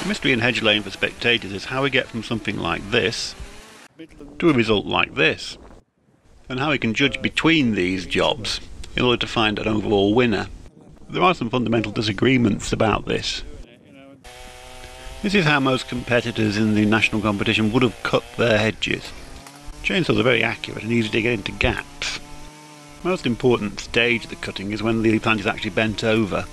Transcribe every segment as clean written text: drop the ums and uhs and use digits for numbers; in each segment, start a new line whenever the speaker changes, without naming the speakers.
The mystery in hedge laying for spectators is how we get from something like this to a result like this, and how we can judge between these jobs in order to find an overall winner. There are some fundamental disagreements about this. This is how most competitors in the national competition would have cut their hedges. Chainsaws are very accurate and easy to get into gaps. The most important stage of the cutting is when the plant is actually bent over.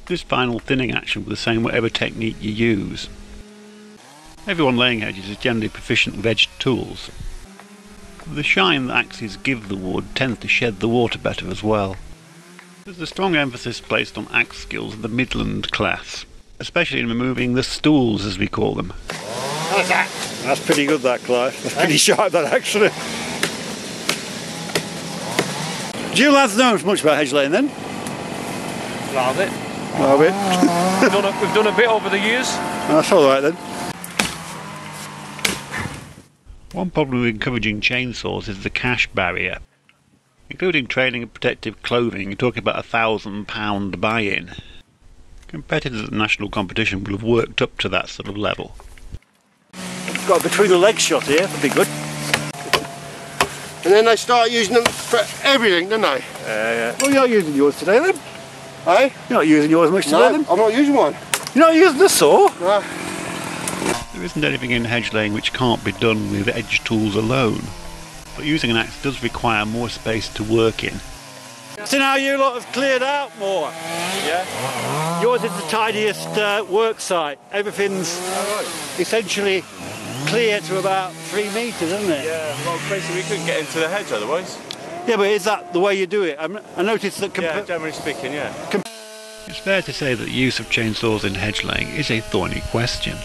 This final thinning action will be the same whatever technique you use. Everyone laying hedges is generally proficient with edged tools. The shine that axes give the wood tends to shed the water better as well. There's a strong emphasis placed on axe skills in the Midland class, especially in removing the stools, as we call them.
How's that? That's pretty good, that, Clive. That's pretty sharp, that, actually. Do you lads know much about hedge laying then?
Love it.
Love it.
We've done a bit over the years.
That's all right then.
One problem with encouraging chainsaws is the cash barrier. Including training and protective clothing, you're talking about £1,000 buy-in. Competitors at the national competition will have worked up to that sort of level.
Got a between the legs shot here, that'd be good.
And then they start using them for everything, don't they?
Yeah. Well, you're not using yours today then?
Eh?
You're not using yours much today then?
I'm not using one.
You're not using the saw?
No.
There isn't anything in hedge laying which can't be done with edge tools alone, but using an axe does require more space to work in.
So now you lot have cleared out more.
Yeah.
Yours is the tidiest work site. Everything's essentially clear to about 3 metres, isn't it?
Yeah, well basically we couldn't get into the hedge otherwise.
Yeah, but is that the way you do it? I noticed that...
Yeah, generally speaking, yeah.
It's fair to say that the use of chainsaws in hedge laying is a thorny question.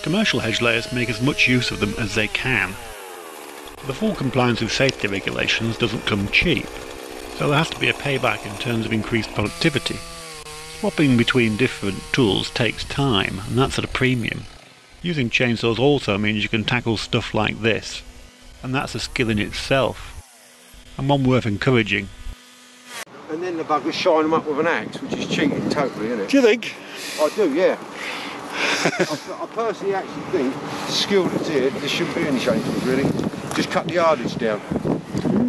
Commercial hedge layers make as much use of them as they can. The full compliance with safety regulations doesn't come cheap, so there has to be a payback in terms of increased productivity. Swapping between different tools takes time, and that's at a premium. Using chainsaws also means you can tackle stuff like this, and that's a skill in itself, and one worth encouraging.
And then the buggers shine them up with an axe, which is cheating totally, isn't it?
Do you think?
I do, yeah. I personally actually think, the skill that's here, there shouldn't be any chainsaws really. Just cut the yardage down.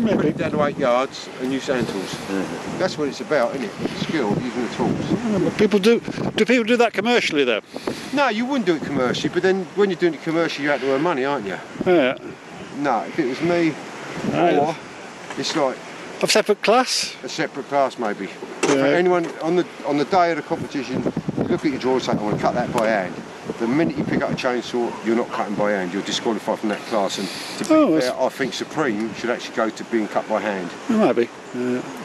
Put it down to 8 yards and use hand tools. That's what it's about, isn't it? Skill, using the tools.
But people do people do that commercially though?
No, you wouldn't do it commercially, but then when you're doing it commercially you have to earn money, aren't you?
Yeah.
No, if it was me, or it's like
Of separate class?
a separate class maybe.
Yeah.
For anyone on the day of the competition, you look at your drawer and say, I want to cut that by hand. The minute you pick up a chainsaw, you're not cutting by hand, you're disqualified from that class. And to be fair, I think Supreme should actually go to being cut by hand.
It might be.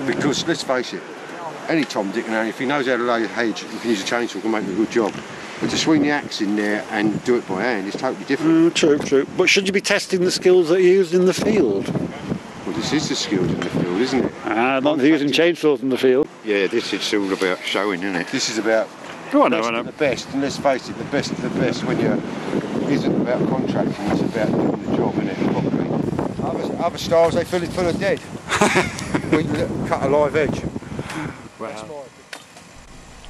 Because let's face it, any Tom, Dick and Harry, if he knows how to lay a hedge, he can use a chainsaw, can make a good job. But to swing the axe in there and do it by hand is totally different.
True. But should you be testing the skills that are used in the field?
Well, this is the skills in the field, isn't it?
Not using chainsaws in the field.
Yeah, this is all about showing, isn't it? This is about
I know.
the best, and let's face it, the best of the best when you isn't about contracting, it's about doing the job, isn't it, properly. Other styles, they fill it full of dead. We cut a live edge.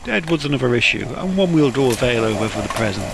Deadwood's another issue, and one we'll draw a veil over for the present.